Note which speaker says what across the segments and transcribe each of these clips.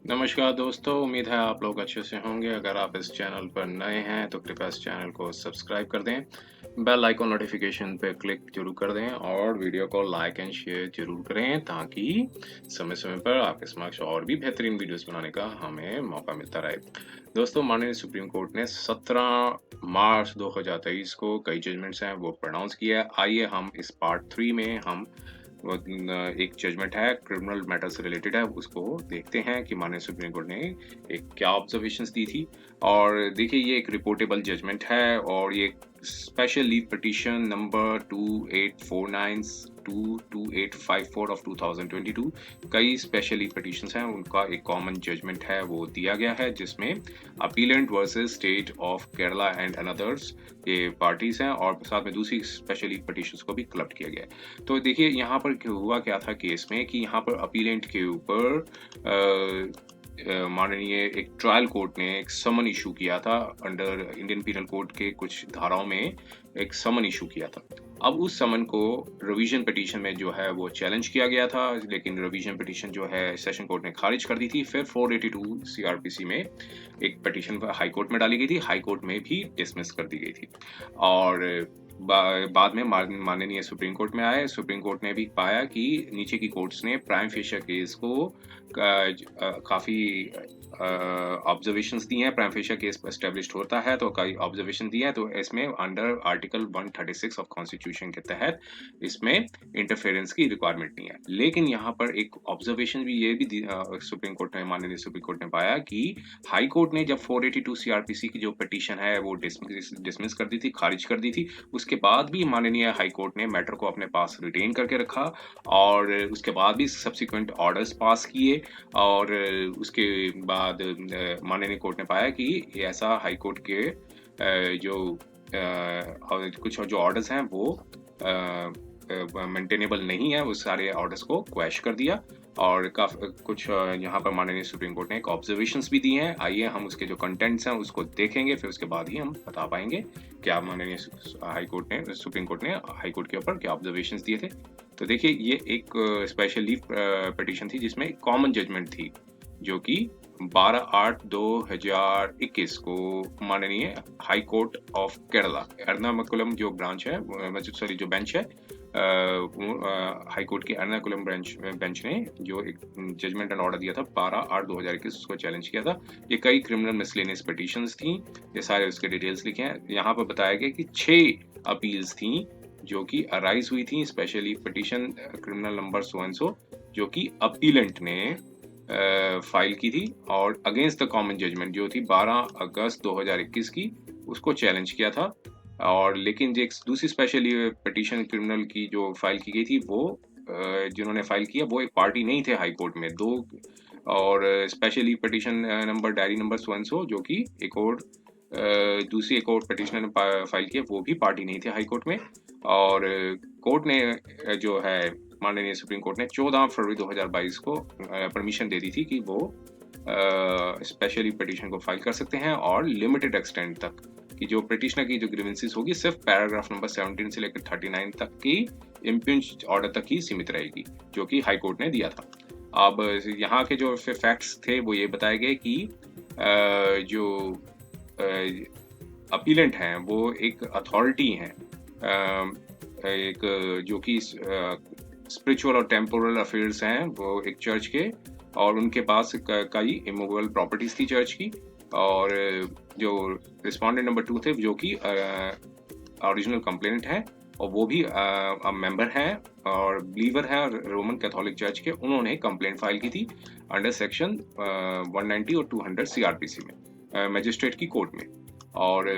Speaker 1: नमस्कार दोस्तों, उम्मीद है आप लोग अच्छे से होंगे। अगर आप इस चैनल पर नए हैं तो कृपया इस चैनल को सब्सक्राइब कर दें, बेल आइकन नोटिफिकेशन पे क्लिक ज़रूर कर दें और वीडियो को लाइक एंड शेयर ज़रूर करें ताकि समय-समय पर आपके समक्ष और भी बेहतरीन वीडियोस बनाने का हमें मौका मिलता रहे। दोस्तों, माननीय सुप्रीम कोर्ट ने 17 मार्च 2023 को कई जजमेंट्स हैं वो प्रोनाउंस किया है। आइए हम इस पार्ट 3 में हम एक जजमेंट है क्रिमिनल मैटर से रिलेटेड है, उसको देखते हैं कि माननीय सुप्रीम कोर्ट ने एक क्या ऑब्जर्वेशंस दी थी। और देखिए ये एक रिपोर्टेबल जजमेंट है और ये special leave petition number 2854 of 2022 कई स्पेशल लीव पिटीशंस हैं, उनका एक कॉमन जजमेंट है वो दिया गया है जिसमें appellate versus state of Kerala and another's ये पार्टीज हैं और साथ में दूसरी स्पेशल लीव पिटीशंस को भी क्लब किया गया है। तो देखिए यहाँ पर हुआ क्या था केस में कि यहाँ पर अपीलेंट के ऊपर माननीय एक ट्रायल कोर्ट ने एक समन इशू किया था अंडर इंडियन पीनल कोड के कुछ धाराओं में एक समन इशू किया था। अब उस समन को रिवीजन पिटीशन में जो है वो चैलेंज किया गया था, लेकिन रिवीजन पिटीशन जो है सेशन कोर्ट ने खारिज कर दी थी। फिर 482 सीआरपीसी में एक पिटीशन हाई कोर्ट में डाली गई थी, हाई कोर्ट में भी डिसमिस कर दी गई थी। और बाद में माननीय सुप्रीम कोर्ट में आए। सुप्रीम कोर्ट ने भी पाया कि नीचे की कोर्ट्स ने प्राइम फेशियर केस को काफ़ी ऑब्जर्वेशंस दी हैं। प्राइम फेशियर केस एस्टेब्लिश्ड होता है तो कई ऑब्जर्वेशन दी हैं, तो इसमें अंडर आर्टिकल 136 ऑफ कॉन्स्टिट्यूशन के तहत इसमें इंटरफेरेंस की रिक्वायरमेंट नहीं है। लेकिन यहाँ पर एक ऑब्जर्वेशन भी ये भी सुप्रीम कोर्ट ने माननीय सुप्रीम कोर्ट ने पाया कि हाई कोर्ट ने जब 482 सीआरपीसी की जो पिटीशन है वो डिसमिस कर दी थी, खारिज कर दी थी। उसके बाद भी माननीय हाई कोर्ट ने मैटर को अपने पास रिटेन करके रखा और उसके बाद भी सब्सिक्वेंट ऑर्डर्स पास किए। और उसके बाद माननीय कोर्ट ने पाया कि ऐसा हाई कोर्ट के जो कुछ जो ऑर्डर्स हैं वो मेंटेनेबल नहीं है, उस सारे ऑर्डर्स को क्वैश कर दिया। और कुछ यहाँ पर माननीय सुप्रीम कोर्ट ने एक ऑब्जर्वेशंस भी दी हैं। आइए हम उसके जो कंटेंट्स हैं उसको देखेंगे, फिर उसके बाद ही हम बता पाएंगे क्या माननीय हाई कोर्ट ने सुप्रीम कोर्ट ने हाई कोर्ट के ऊपर क्या ऑब्जर्वेशंस दिए थे। तो देखिए ये एक स्पेशल लीव पिटीशन थी जिसमें कॉमन जजमेंट थी जो कि 12/8/2021 को माननीय high court of Kerala Ernakulam जो ब्रांच है सॉरी जो बेंच है हाई कोर्ट की एर्नाकुलम बेंच ने जो एक जजमेंट एंड ऑर्डर दिया था 12/8/2021 उसको चैलेंज किया था। ये कई क्रिमिनल मिसलेनियस पिटीशंस थी, ये सारे उसके डिटेल्स लिखे हैं। यहाँ पर बताया गया कि 6 अपील्स थी जो कि अराइज हुई थी specially petition criminal number so and so जो कि अपीलेंट ने फाइल की थी और अगेंस्ट द कॉमन जजमेंट जो थी 12 अगस्त 2021 की उसको चैलेंज किया था। और लेकिन जो एक दूसरी स्पेशल पिटीशन क्रिमिनल की जो फाइल की गई थी वो जिन्होंने फाइल किया वो एक पार्टी नहीं थे हाई कोर्ट में दो। और specially petition number diary number so and so जो कि एक और दूसरी एक और पिटीशनर ने फाइल किया वो भी पार्टी नहीं थे हाई कोर्ट में। और कोर्ट ने जो है माननीय सुप्रीम कोर्ट ने 14 फरवरी 2022 को परमिशन दे दी थी कि वो स्पेशली पिटीशन को फाइल कर सकते हैं और लिमिटेड एक्सटेंट तक कि जो पिटीशनर की जो ग्रीवेंसेस होगी सिर्फ पैराग्राफ नंबर 17 से लेकर 39 तक की इम्पिंच ऑर्डर तक ही सीमित रहेगी जो कि हाई कोर्ट ने दिया था। अब यहाँ के जो फैक्ट्स थे वो ये बताए गए कि जो अपीलेंट हैं वो एक अथॉरिटी हैं, एक जो कि स्पिरिचुअल और टेम्पोरल अफेयर्स हैं वो एक चर्च के, और उनके पास कई इमूवेबल प्रॉपर्टीज थी चर्च की। और जो रिस्पोंडेंट नंबर 2 थे जो कि ओरिजिनल कंप्लेनेंट है और वो भी मेंबर है और बिलीवर है रोमन कैथोलिक चर्च के, उन्होंने कंप्लेंट फाइल की थी अंडर सेक्शन 190 और 200 सीआरपीसी में मजिस्ट्रेट की कोर्ट में। और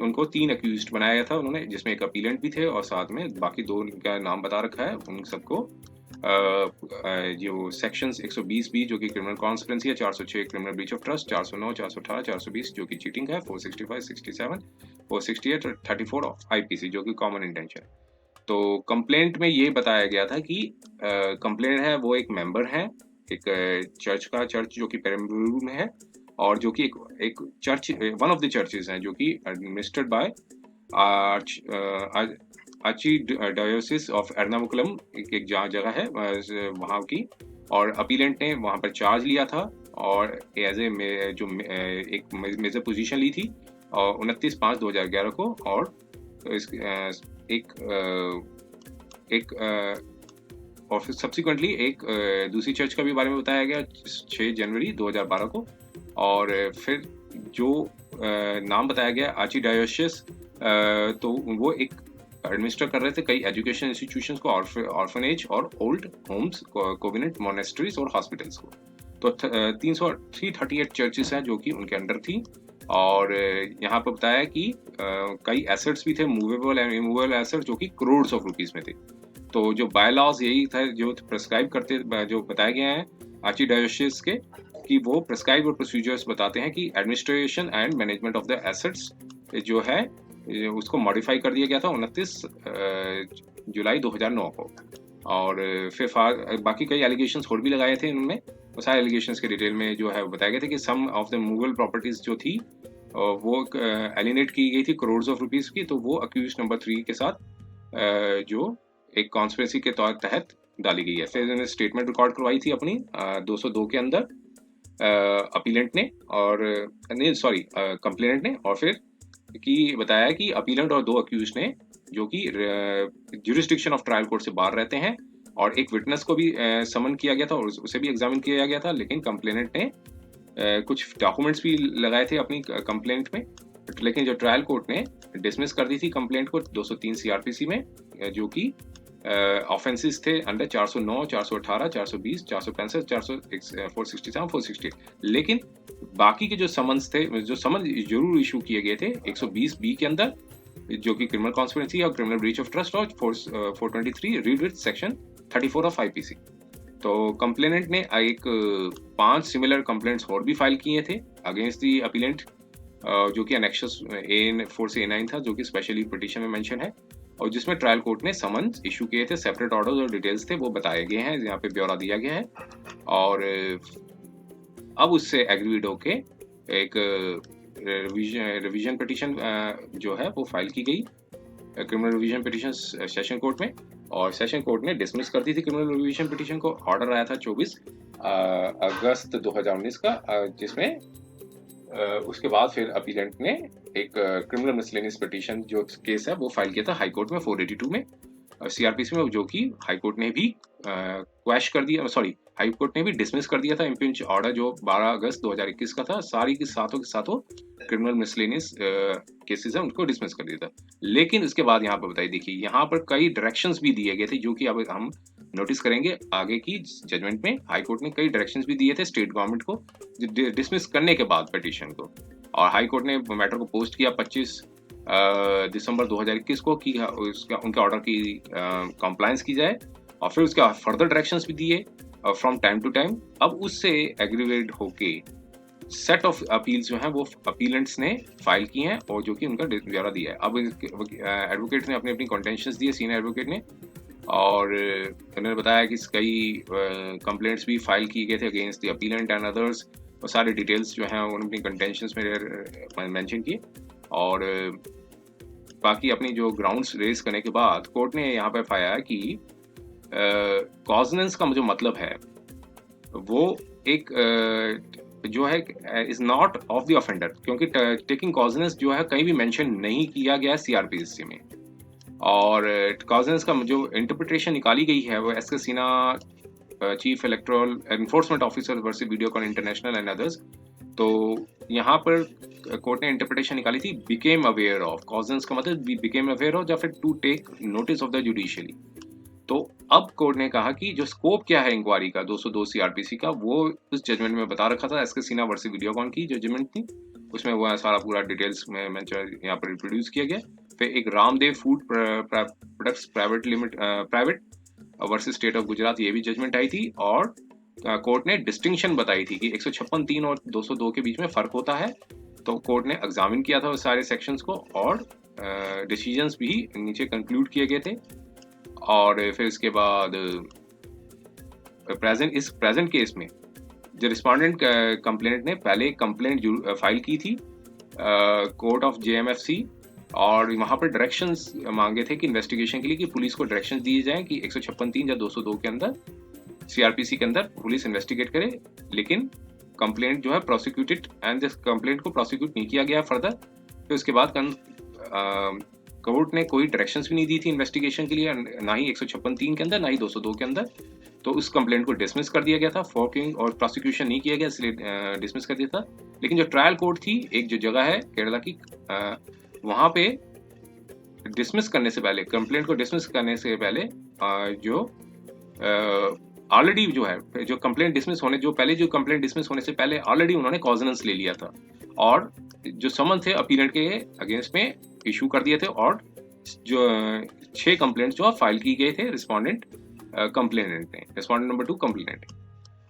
Speaker 1: उनको 3 अक्यूज्ड बनाया गया था उन्होंने, जिसमें एक अपीलेंट भी थे और साथ में बाकी 2 का नाम बता रखा है उन सबको। जो सेक्शंस 120 बी जो कि क्रिमिनल कॉन्स्पिरेंसी है, 406 क्रिमिनल ब्रीच ऑफ ट्रस्ट, 409, 418, 420 जो कि चीटिंग है, 465, 67, 468 और 34 ऑफ आईपीसी जो कि कॉमन इंटेंशन। तो कंप्लेंट में ये बताया गया था कि कंप्लेंट है वो एक मेंबर है एक चर्च जो कि पेरम्बलुरु में है और जो कि एक church one of the churches हैं जो कि administered by archdiocese of Ernakulam एक जगह है वहाँ की और अपीलेंट ने वहाँ पर चार्ज लिया था और एज ए एक मेजर पोजीशन ली थी और 29/5/2011 को। और एक एक और फिर सब्सिक्वेंटली एक दूसरी चर्च का भी बारे में बताया गया 6 जनवरी 2012 को। और फिर जो नाम बताया गया आर्चीडायोसिस, तो वो एक एडमिनिस्टर कर रहे थे कई एजुकेशन इंस्टीट्यूशंस को, ऑर्फनेज और ओल्ड होम्स, कोवेनेंट मॉनेस्ट्रीज और हॉस्पिटल्स को। तो 338 चर्चेस हैं जो कि उनके अंडर थी। और यहाँ पर बताया कि कई एसेट्स भी थे, मूवेबल एंड इमूवेबल एसेट्स, जो कि करोड़ ऑफ रुपीस में थे। तो जो बायलॉज यही था जो प्रेस्क्राइब करते, जो बताए गए हैं आर्चीडायोसिस के, कि वो प्रेस्क्राइब और प्रोसीजर्स बताते हैं कि administration and management of the assets जो है उसको मॉडिफाई कर दिया गया था 29 जुलाई 2009 को। और फिर बाकी कई एलिगेशंस और भी लगाए थे इनमें। वो सारे एलिगेशंस के डिटेल में जो है बताया गया था कि सम ऑफ द मूवेबल प्रॉपर्टीज जो थी वो एलिनेट की गई थी करोड़ ऑफ रुपीस की। तो वो अक्यूज नंबर 3 के साथ जो एक कॉन्स्पिरेसी के तहत डाली गई है। फिर इन्होंने स्टेटमेंट रिकॉर्ड करवाई थी अपनी 202 के अंदर अपीलेंट ने, और नहीं सॉरी कंप्लेनेंट ने। और फिर कि बताया कि अपीलेंट और 2 अक्यूज ने, जो कि ज्यूरिसडिक्शन ऑफ ट्रायल कोर्ट से बाहर रहते हैं, और एक विटनेस को भी समन किया गया था और उसे भी एग्जामिन किया गया था। लेकिन कंप्लेनेंट ने कुछ डॉक्यूमेंट्स भी लगाए थे अपनी कंप्लेंट में, लेकिन जो ट्रायल कोर्ट ने डिसमिस कर दी थी कंप्लेंट को 203 सीआरपीसी में, जो कि ऑफेंसेस थे अंडर 409, 418, 420, 465, 467, 468। लेकिन बाकी के जो समन्स थे, जो समन जरूर इशू किए गए थे 120 बी के अंदर, जो कि क्रिमिनल कॉन्स्पिरेसी और क्रिमिनल ब्रीच ऑफ ट्रस्ट और 423 read with section 34 of IPC. तो कंप्लेनेंट ने एक 5 सिमिलर कंप्लेंट्स और भी फाइल किए थे अगेंस्ट दी अपीलेंट, जो कि एनेक्शस A4 से A9 था, जो कि स्पेशली पिटीशन में मेंशन है, और जिसमें ट्रायल कोर्ट ने समन्स इशू किए थे। सेपरेट ऑर्डर्स और डिटेल्स थे वो बताए गए हैं, यहाँ पे ब्यौरा दिया गया है। और अब उससे एग्रीड होके एक रिवीजन पिटीशन जो है वो फाइल की गई criminal revision petition session court में, और सेशन कोर्ट ने डिसमिस कर दी थी क्रिमिनल रिवीजन पिटीशन को। ऑर्डर आया था 24 अगस्त 2019 का, जिसमें उसके बाद फिर अपीलेंट ने एक क्रिमिनल मिसलेनियस पिटीशन जो केस है वो फाइल किया था हाई कोर्ट में 482 में सीआरपीसी में, जो कि हाई कोर्ट ने भी क्वैश कर दिया, सॉरी हाई कोर्ट ने भी डिसमिस कर दिया था इम्पिंच ऑर्डर जो 12 अगस्त 2021 का था। सारी की सातों के सातों क्रिमिनल मिसलेनियस केसेस है उनको डिसमिस कर दिया था। लेकिन उसके बाद यहाँ पर बताइए, देखिए यहाँ पर कई डायरेक्शंस भी दिए गए थे, जो कि अब हम नोटिस करेंगे आगे की जजमेंट में। हाई कोर्ट ने कई डायरेक्शंस भी दिए थे स्टेट गवर्नमेंट को डिसमिस करने के बाद पिटीशन को, और हाई कोर्ट ने मैटर को पोस्ट किया 25 दिसंबर 2021 को कि उनके ऑर्डर की कंप्लायंस की जाए, और फिर उसके फर्दर डायरेक्शंस भी दिए फ्रॉम टाइम टू टाइम। अब उससे एग्रीवेट होके सेट ऑफ अपील्स जो हैं वो अपीलेंट्स ने फाइल की हैं, और जो कि उनका ब्यौरा दिया है। अब एडवोकेट ने अपनी अपनी कंटेंशंस दिए, सीनियर एडवोकेट ने, और उन्होंने बताया कि कई कंप्लेंट्स भी फाइल किए गए थे against the appellant and others, और सारे डिटेल्स जो हैं उन्होंने अपनी कंटेंशंस में मेंशन किए। और बाकी अपनी जो ग्राउंड्स रेज करने के बाद कोर्ट ने यहाँ पर पाया कि कॉजनेंस का जो मतलब है वो एक जो है is not of the offender, क्योंकि टेकिंग कॉजनेंस जो है कहीं भी मेंशन नहीं किया गया सीआरपीसी में। और कॉजनेंस का जो इंटरप्रिटेशन निकाली गई है वो SK Sinha, chief electoral enforcement officer versus Videocon international and others. तो यहाँ पर कोर्ट ने इंटरप्रिटेशन निकाली थी बिकेम अवेयर ऑफ, कॉजनेंस का मतलब बिकेम अवेयर ऑफ या फिर to take notice of the judiciary. तो अब कोर्ट ने कहा कि जो स्कोप क्या है इंक्वायरी का 202 सीआरपीसी का, वो उस जजमेंट में बता रखा था। एसके सिन्हा वर्सेस वीडियोकॉन की जो जजमेंट थी उसमें वो सारा पूरा डिटेल्स में यहाँ पर रिप्रोड्यूस किया गया। फिर एक Ramdev food products private versus state of Gujarat, ये भी जजमेंट आई थी, और कोर्ट ने डिस्टिंक्शन बताई थी कि 156(3) और 202 के बीच में फर्क होता है। तो कोर्ट ने एग्जामिन किया था उस सारे सेक्शंस को, और डिसीजंस भी नीचे कंक्लूड किए गए थे। और फिर इसके बाद इस प्रेजेंट केस में जो रिस्पोंडेंट कंप्लेनेंट ने पहले कंप्लेंट फाइल की थी कोर्ट ऑफ जेएमएफसी, और वहाँ पर डायरेक्शंस मांगे थे कि इन्वेस्टिगेशन के लिए कि पुलिस को डायरेक्शंस दिए जाएं कि 156(3) या 202 के अंदर सीआरपीसी के अंदर पुलिस इन्वेस्टिगेट करे, लेकिन कंप्लेंट जो है प्रोसिक्यूटेड एंड दिस कंप्लेंट को प्रोसिक्यूट नहीं किया गया फर्दर। फिर उसके बाद कोर्ट ने कोई डायरेक्शंस भी नहीं दी थी इन्वेस्टिगेशन के लिए, ना ही 156(3) के अंदर, ना ही 202 के अंदर। तो उस कंप्लेंट को डिसमिस कर दिया गया था, फॉरकिंग और प्रोसिक्यूशन नहीं किया गया, इसलिए डिसमिस कर दिया था। लेकिन जो ट्रायल कोर्ट थी, एक जो जगह है केरला की, वहाँ पे डिसमिस करने से पहले, कंप्लेंट को डिसमिस करने से पहले जो ऑलरेडी जो है, जो कंप्लेंट डिसमिस होने से पहले ऑलरेडी उन्होंने कॉजनेंस ले लिया था और जो समन थे अपीलेंट के अगेंस्ट में इशू कर दिए थे, और जो 6 कंप्लेंट जो फाइल की गए थे रिस्पोंडेंट नंबर 2 कंप्लेनेंट।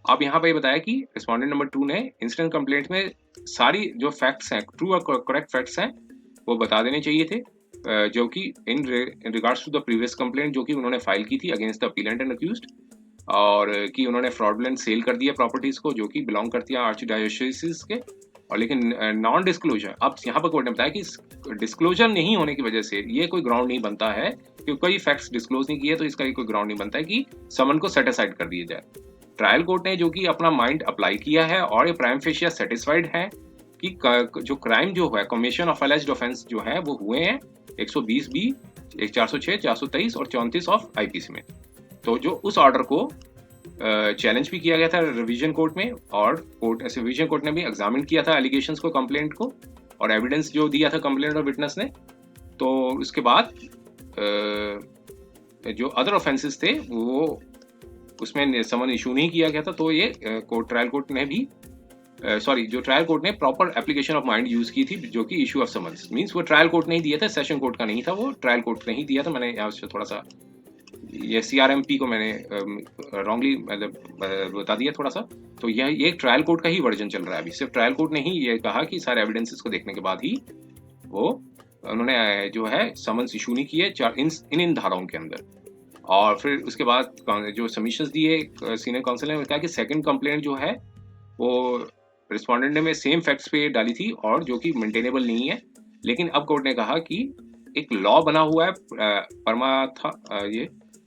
Speaker 1: अब यहाँ पे बताया कि रिस्पोंडेंट नंबर 2 ने इंसिडेंट कंप्लेंट में सारी जो फैक्ट्स हैं, ट्रू और करेक्ट फैक्ट्स हैं, वो बता देने चाहिए थे, जो कि in regards to the previous complaint जो कि उन्होंने फाइल की थी against the appellant and accused, और कि उन्होंने फ्रॉडुलेंट सेल कर दिया प्रॉपर्टीज को जो कि बिलोंग करती है आर्चडायोसीस के, और लेकिन नॉन डिस्क्लोजर। अब यहाँ पर कोर्ट ने बताया कि डिस्क्लोजर नहीं होने की वजह से ये कोई ग्राउंड नहीं बनता है, क्योंकि कोई फैक्ट्स डिस्क्लोज नहीं किए तो इसका कोई ग्राउंड नहीं बनता है कि समन को सेट असाइड कर दिया जाए। ट्रायल कोर्ट ने जो कि अपना माइंड अप्लाई किया है और ये प्राइम फेशिया सेटिस्फाइड है कि जो क्राइम जो है, कमीशन ऑफ एलिज्ड ऑफेंस जो है वो हुए हैं 120(b), 406, 423 और 34 ऑफ आईपीसी में। तो जो उस ऑर्डर को चैलेंज भी किया गया था रिवीजन कोर्ट में, और रिवीजन कोर्ट ने भी एग्जामिन किया था एलिगेशंस को, कंप्लेंट को, और एविडेंस जो दिया था कंप्लेंट और विटनेस ने। तो उसके बाद जो अदर ऑफेंसेस थे वो उसमें समन इशू नहीं किया गया था। तो ये ट्रायल कोर्ट ने भी जो ट्रायल कोर्ट ने proper application of mind use की थी, जो कि इशू ऑफ समन्स मींस वो ट्रायल कोर्ट नहीं दिया था, सेशन कोर्ट का नहीं था, वो ट्रायल कोर्ट ने ही दिया था। मैंने यहाँ से थोड़ा सा ये सीआरएमपी को मैंने रॉन्गली मतलब बता दिया थोड़ा सा। तो ये ट्रायल कोर्ट का ही वर्जन चल रहा है अभी। सिर्फ ट्रायल कोर्ट ने ही ये कहा कि सारे एविडेंसेस को देखने के बाद ही वो उन्होंने जो है समन्स इशू नहीं किए इन धाराओं के अंदर। और फिर उसके बाद जो सबमिशंस दिए सीनियर काउंसिल ने कहा कि सेकंड कंप्लेंट जो है वो रिस्पोंडेंट ने सेम फैक्ट्स पे डाली थी और जो कि मेंटेनेबल नहीं है। लेकिन अब कोर्ट ने कहा कि एक लॉ बना हुआ है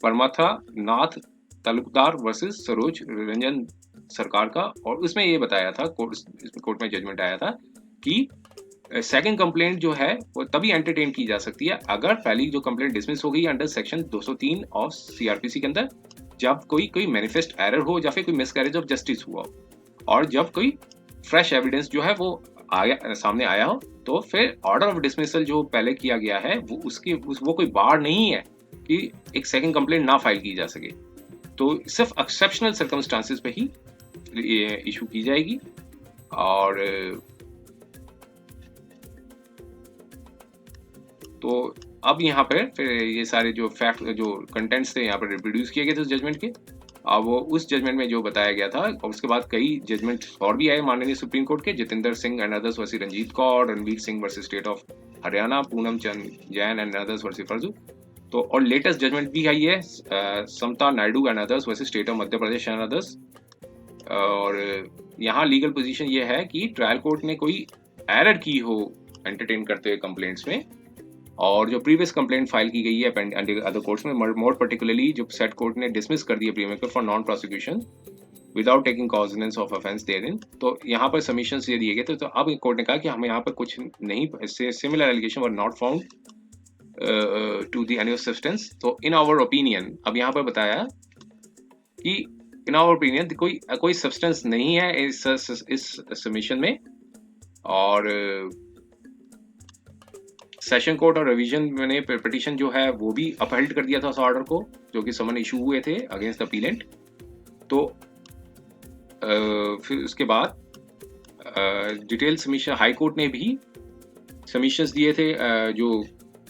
Speaker 1: परमाथा नाथ तालुकदार वर्सेस सरोज रंजन सरकार का, और उसमें ये बताया था कोर्ट में जजमेंट आया था कि सेकंड कंप्लेंट जो है वो तभी एंटरटेन की जा सकती है अगर पहली जो कंप्लेंट डिसमिस हो गई अंडर सेक्शन 203 ऑफ सीआरपीसी के अंदर, जब कोई मैनिफेस्ट एरर हो या फिर कोई मिसकैरेज ऑफ जस्टिस हुआ हो, और जब कोई फ्रेश एविडेंस जो है वो सामने आया हो। तो फिर ऑर्डर ऑफ डिसमिसल जो पहले किया गया है वो कोई बार नहीं है कि एक सेकंड कंप्लेंट ना फाइल की जा सके। तो सिर्फ एक्सेप्शनल सर्कमस्टांसेस पे ही इशू की जाएगी। और तो अब यहाँ पर फिर ये सारे जो फैक्ट जो कंटेंट्स थे यहाँ पर रिप्रोड्यूस किए गए थे उस जजमेंट के। अब वो उस जजमेंट में जो बताया गया था, और उसके बाद कई जजमेंट और भी आए माननीय सुप्रीम कोर्ट के, Jitendra Singh and others versus Ranjit Kaur, Ranveer Singh versus state of Haryana, Poonam Chand Jain and others versus फर्जू। तो और लेटेस्ट जजमेंट भी आई है Samta Naidu and others versus state of Madhya Pradesh and others. और यहाँ लीगल पोजीशन ये है कि ट्रायल कोर्ट ने कोई एरर की हो एंटरटेन करते हुए कंप्लेंट्स में, और जो प्रीवियस कंप्लेंट फाइल की गई है अदर कोर्ट्स में, मोर पर्टिकुलरली जो सेट कोर्ट ने डिसमिस कर दिया premier for non prosecution without taking cognizance of offence therein. तो यहाँ पर सबमिशंस ये दिए गए थे। तो अब कोर्ट ने कहा कि हमें यहाँ पर कुछ नहीं, similar allegation were not found to the any substance. तो इन आवर ओपिनियन, अब यहाँ पर बताया कि इन आवर ओपिनियन कोई सब्सटेंस नहीं है इस सबमिशन में, और सेशन कोर्ट और रिवीजन ने पिटीशन जो है वो भी अपहेल्ड कर दिया था उस ऑर्डर को जो कि समन इशू हुए थे अगेंस्ट द अपीलेंट। तो फिर उसके बाद डिटेल सबमिशन हाई कोर्ट ने भी सबमिशंस दिए थे जो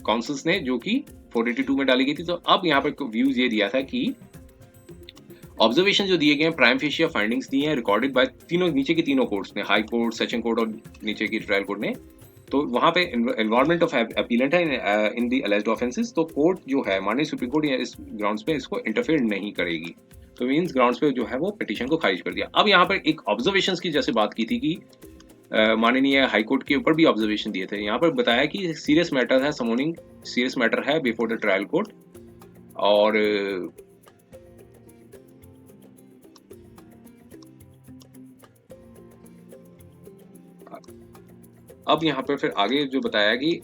Speaker 1: काउंसिल्स ने, जो कि 482 में डाली गई थी। तो अब यहाँ पर व्यूज ये दिया था कि ऑब्जर्वेशन जो दिए गए हैं, प्राइम फेशिया फाइंडिंग्स दिए हैं रिकॉर्डेड बाय नीचे के तीनों कोर्ट्स ने, हाई कोर्ट, सेशन कोर्ट और नीचे की ट्रायल कोर्ट ने। तो वहाँ पे इन्वॉल्वमेंट ऑफ अपीलेंट है इन दी एलिज्ड ऑफेंसेस। तो कोर्ट जो है माननीय सुप्रीम कोर्ट इस ग्राउंड्स पे इसको इंटरफेयर नहीं करेगी। तो मींस ग्राउंड्स पे जो है वो पिटीशन को खारिज कर दिया। अब यहाँ पर एक ऑब्जर्वेशंस की जैसे बात की थी कि माननीय हाई कोर्ट के ऊपर भी ऑब्जर्वेशन दिए थे। यहाँ पर बताया कि सीरियस मैटर है, समोनिंग सीरियस मैटर है बिफोर द ट्रायल कोर्ट, और अब यहाँ पे फिर आगे जो बताया कि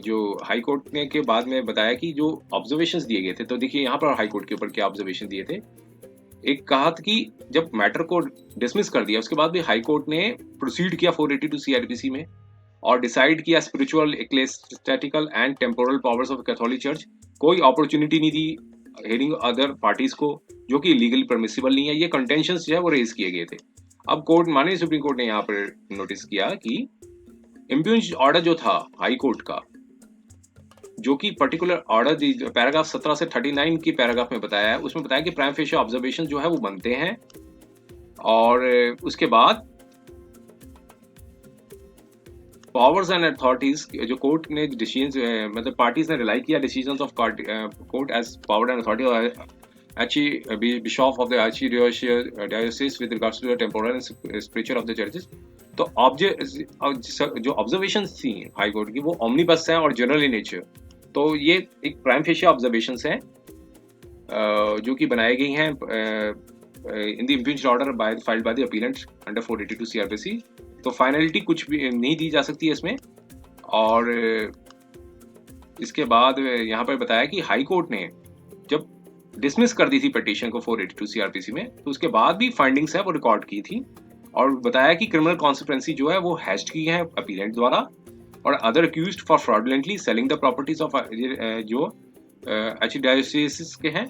Speaker 1: जो हाई कोर्ट ने के बाद में बताया कि जो ऑब्जर्वेशंस दिए गए थे, तो देखिए यहाँ पर हाई कोर्ट के ऊपर क्या ऑब्जर्वेशन दिए थे। एक कहा था कि जब मैटर को डिसमिस कर दिया उसके बाद भी हाई कोर्ट ने प्रोसीड किया 482 सीआरपीसी में और डिसाइड किया spiritual, ecclesiastical and temporal powers of Catholic church. कोई अपॉर्चुनिटी नहीं दी हेयरिंग अदर पार्टीज को, जो कि लीगली परमिसिबल नहीं है। ये कंटेंशंस जो है वो रेज किए गए थे। अब कोर्ट, माननीय सुप्रीम कोर्ट ने यहाँ पर नोटिस किया कि इम्प्यूज ऑर्डर जो था हाई कोर्ट का, जो कि पर्टिकुलर ऑर्डर पैराग्राफ 17 से 39 की पैराग्राफ में बताया है, उसमें बताया कि प्राइम फेशियल ऑब्जर्वेशन जो है वो बनते हैं और उसके बाद पावर्स एंड अथॉरिटीज जो कोर्ट ने डिसीजन, मतलब पार्टीज ने रिलाई किया decisions of court as power and authority bishop of the archdiocese with regards to the temporal and spiritual of the churches. तो जो ऑब्जर्वेशंस थी हाई कोर्ट की वो ओमनीबस हैं और जनरल इन नेचर। तो ये एक प्राइम फेशियल ऑब्जर्वेशंस हैं जो कि बनाई गई हैं in the impeached order filed by the appellate under 482 CrPC. तो फाइनलिटी कुछ भी नहीं दी जा सकती है इसमें। और इसके बाद यहाँ पर बताया कि हाई कोर्ट ने जब डिसमिस कर दी थी पिटीशन को 482 सीआरपीसी में, तो उसके बाद भी फाइंडिंग्स है वो रिकॉर्ड की थी और बताया कि क्रिमिनल कॉन्सिक्वेंसी जो है वो हैश्ड की है अपीलेंट द्वारा और other accused for fraudulently selling the properties of जो आर्चडीओसीस के हैं,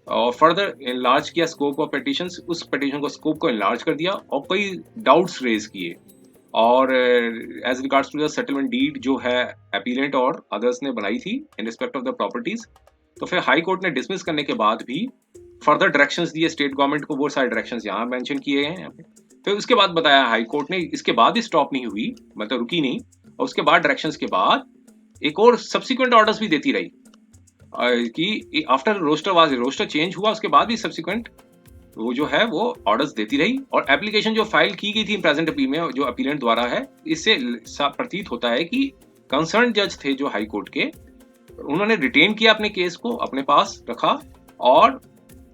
Speaker 1: और फर्दर इनलार्ज किया स्कोप ऑफ पिटीशंस, उस पिटीशन को स्कोप को इनलार्ज कर दिया और कई डाउट्स रेज किए। और as regards to the settlement deed जो है अपीलेंट और अदर्स ने बनाई थी in respect of the properties, तो फिर हाई कोर्ट ने डिसमिस करने के बाद भी फर्दर डायरेक्शंस दिए स्टेट गवर्नमेंट को। वो सारे डायरेक्शंस यहाँ मेंशन किए गए हैं। फिर उसके बाद बताया हाई कोर्ट ने इसके बाद भी स्टॉप नहीं हुई, मतलब रुकी नहीं, और उसके बाद डायरेक्शंस के बाद एक और सब्सिक्वेंट ऑर्डर्स भी देती रही कि आफ्टर रोस्टर चेंज हुआ उसके बाद भी सब्सिक्वेंट वो जो है वो ऑर्डर्स देती रही। और एप्लीकेशन जो फाइल की गई थी प्रेजेंट अपील में जो अपीलेंट द्वारा है, इससे प्रतीत होता है कि कंसर्न जज थे जो हाई कोर्ट के, उन्होंने रिटेन किया अपने केस को, अपने पास रखा और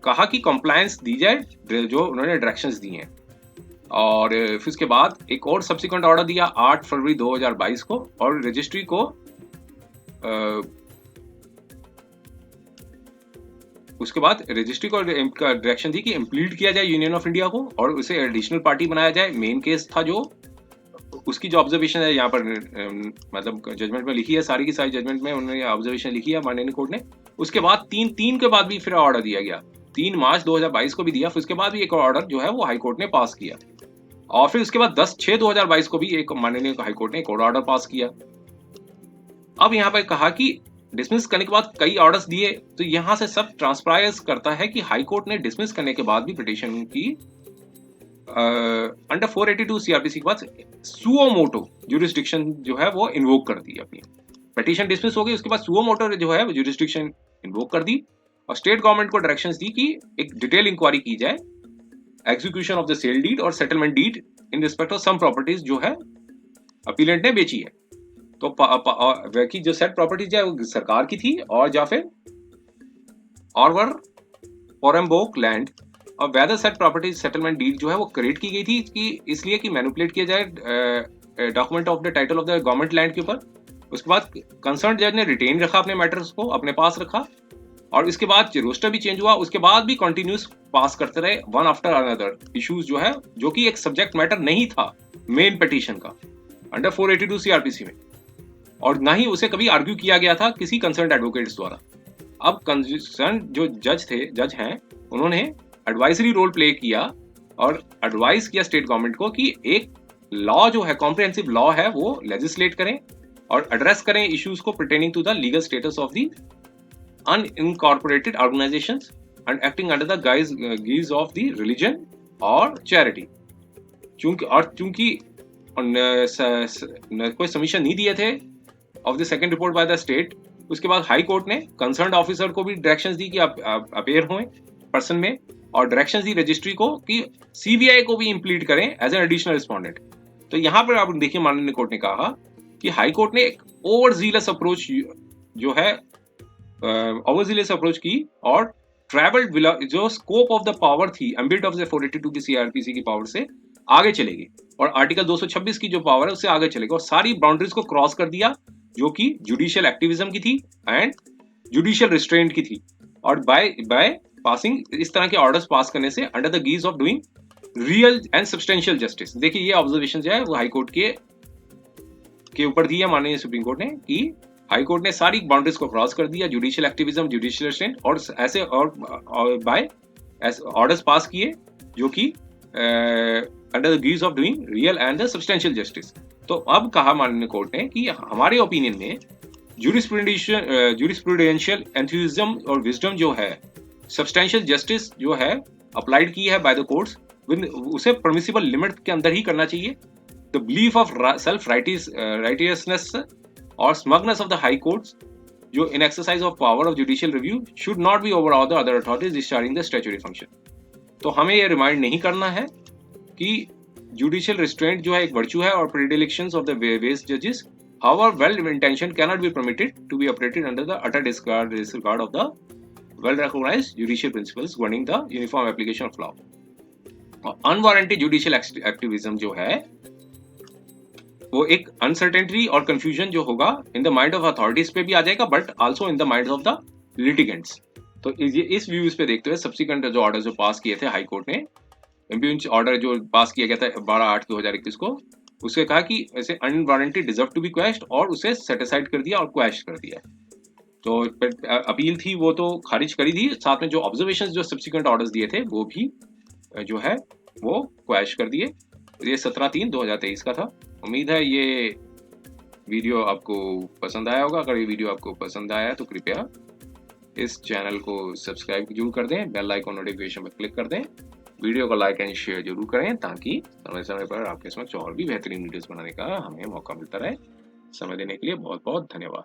Speaker 1: कहा कि कंप्लायंस दी जाए जो उन्होंने डायरेक्शंस दी हैं। और फिर उसके बाद एक और सब्सिक्वेंट ऑर्डर दिया 8 फरवरी 2022 को, और रजिस्ट्री को उसके बाद रजिस्ट्री को डायरेक्शन दी कि इम्प्लीड किया जाए यूनियन ऑफ इंडिया को और उसे एडिशनल पार्टी बनाया जाए। मेन केस था जो उसकी जो ऑब्जर्वेशन है यहाँ पर मतलब जजमेंट में लिखी है, सारी की सारी जजमेंट में उन्होंने ऑब्जर्वेशन लिखी है माननीय कोर्ट ने। उसके बाद तीन के बाद भी फिर ऑर्डर दिया गया, 3 मार्च 2022 को भी दिया। फिर उसके बाद भी एक ऑर्डर जो है वो हाई कोर्ट ने पास किया और फिर उसके बाद 10/6/2022 को भी एक माननीय हाई कोर्ट ने एक और ऑर्डर पास किया। अब यहाँ पर कहा कि डिसमिस करने के बाद कई ऑर्डर्स दिए, तो यहां से सब ट्रांसपायर्स करता है कि हाई कोर्ट ने डिसमिस करने के बाद भी पिटीशन की अंडर 482 सीआरपीसी के बाद सुओ मोटो ज्यूरिसडिक्शन जो है वो इन्वोक कर दी। अपनी पिटीशन डिसमिस हो गई, उसके बाद सुओ मोटो जो है वो ज्यूरिसडिक्शन इन्वोक कर दी और स्टेट गवर्नमेंट को डायरेक्शंस दी कि एक डिटेल इंक्वायरी की जाए execution of the sale deed और settlement deed in respect of some properties जो है अपीलेंट ने बेची है। तो की जो सेट प्रॉपर्टीज है वो सरकार की थी और या फिर ऑरवर पोरेम्बोक लैंड, और whether said properties settlement deed जो है वो क्रिएट की गई थी कि इसलिए कि मैनिपुलेट किया जाए document of the title of the government land के ऊपर। उसके बाद कंसर्न जज ने रिटेन रखा अपने मैटर्स को, अपने पास रखा और इसके बाद रोस्टर भी चेंज हुआ, उसके बाद भी कंटिन्यूस पास करते रहे वन आफ्टर अनदर इश्यूज जो है, जो कि एक सब्जेक्ट मैटर नहीं था मेन पिटीशन का अंडर 482 सीआरपीसी में, और ना ही उसे कभी आर्ग्यू किया गया था किसी कंसर्न एडवोकेट्स द्वारा। अब कंसर्न जो जज हैं उन्होंने एडवाइजरी रोल प्ले किया और एडवाइस किया स्टेट गवर्नमेंट को कि एक लॉ जो है कॉम्प्रिहेंसिव लॉ है वो लेजिस्लेट करें और एड्रेस करें इश्यूज को pertaining to the legal status of the unincorporated organizations and acting under the guise of the religion और charity। चूंकि कोई सबमिशन नहीं दिए थे of the second report by the state, उसके बाद हाई कोर्ट ने कंसर्न ऑफिसर को भी डायरेक्शंस दी कि आप अपेयर हों पर्सन में, और डायरेक्शंस दी रजिस्ट्री को कि सीबीआई को भी इम्प्लीड करें एज एन एडिशनल रिस्पोंडेंट। तो यहाँ पर आप देखिए माननीय कोर्ट ने कहा कि हाई कोर्ट ने एक ओवरजीलस अप्रोच जो है ओवरजीलस अप्रोच की और ट्रैवल्ड जो स्कोप ऑफ द पावर थी एम्बिट ऑफ द 482 की सीआरपीसी की पावर से आगे चलेगी और आर्टिकल 226 की जो पावर है उससे आगे चलेगी और सारी बाउंड्रीज को क्रॉस कर दिया जो कि जुडिशियल एक्टिविज्म की थी एंड जुडिशियल रिस्ट्रेंट की थी। और बाय बाय पासिंग इस तरह के ऑर्डर्स पास करने से under the guise of doing real and substantial justice. देखिए ये ऑब्जर्वेशन जो है वो हाई कोर्ट के ऊपर दी है माननीय सुप्रीम कोर्ट ने कि हाई कोर्ट ने सारी बाउंड्रीज को क्रॉस कर दिया, जुडिशियल एक्टिविज्म, जुडिशियल रिस्ट्रेंट और ऐसे और बाय ऑर्डर्स पास किए जो कि under the guise of doing real and the substantial justice. तो अब कहा माननीय कोर्ट ने कि हमारे ओपिनियन में जूरिस्प्रूडेंशियल एंथुसिज्म और विजडम जो है, सब्सटेंशियल जस्टिस जो है अप्लाइड की है बाय द कोर्ट्स, उसे परमिसिबल लिमिट के अंदर ही करना चाहिए। The belief of self righteousness और smugness of the high courts जो in exercise of power of judicial review should not be over all the other authorities discharging the statutory function. तो हमें यह रिमाइंड नहीं करना है कि जुडिशियल रिस्ट्रेंट जो है एक वर्च्यू है और प्रेडिलेक्शंस ऑफ द वेरियस जजेस however well intentioned cannot be permitted to be operated under the utter disregard of the well recognized judicial principles governing the uniform application of law। Unwarranted judicial activism जो है वो एक uncertainty और confusion जो होगा in the mind of authorities पे भी आ जाएगा but also in the mind of the litigants. तो इस व्यूज पे देखते हुए सब्सिक्वेंट जो ऑर्डर जो पास किए थे हाई कोर्ट ने, इम्पीच ऑर्डर जो पास किया गया था 12/8/2021 को, उसने कहा कि ऐसे अनवारंटेड डिजर्व टू बी क्वेश्ड और उसे सेटिसाइड कर दिया और क्वेश कर दिया। तो अपील थी वो तो खारिज करी थी, साथ में जो ऑब्जर्वेशंस जो सब्सिक्वेंट ऑर्डर्स दिए थे वो भी जो है वो क्वेश कर दिए। ये 17/3/2023 का था। उम्मीद है ये वीडियो आपको पसंद आया होगा। अगर ये वीडियो आपको पसंद आया तो कृपया इस चैनल को सब्सक्राइब जरूर कर दें, बेल आइकन नोटिफिकेशन पर क्लिक कर दें, वीडियो को लाइक एंड शेयर जरूर करें ताकि समय समय पर आपके समक्ष और भी बेहतरीन वीडियोस बनाने का हमें मौका मिलता रहे। समय देने के लिए बहुत बहुत धन्यवाद।